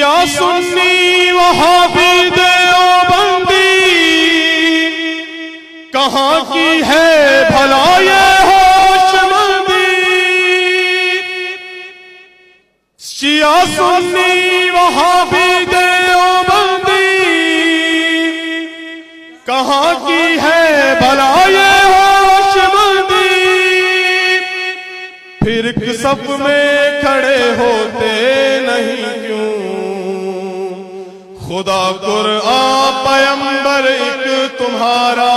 शिया सुन्नी वहाबी देवबंदी, कहाँ की है भला ये होशमंदी। शिया सुन्नी वहाबी देवबंदी, कहाँ की है भला ये होशमंदी। फिर सब में खड़े होते नहीं क्यों, खुदा कुरआन पैगंबर एक तुम्हारा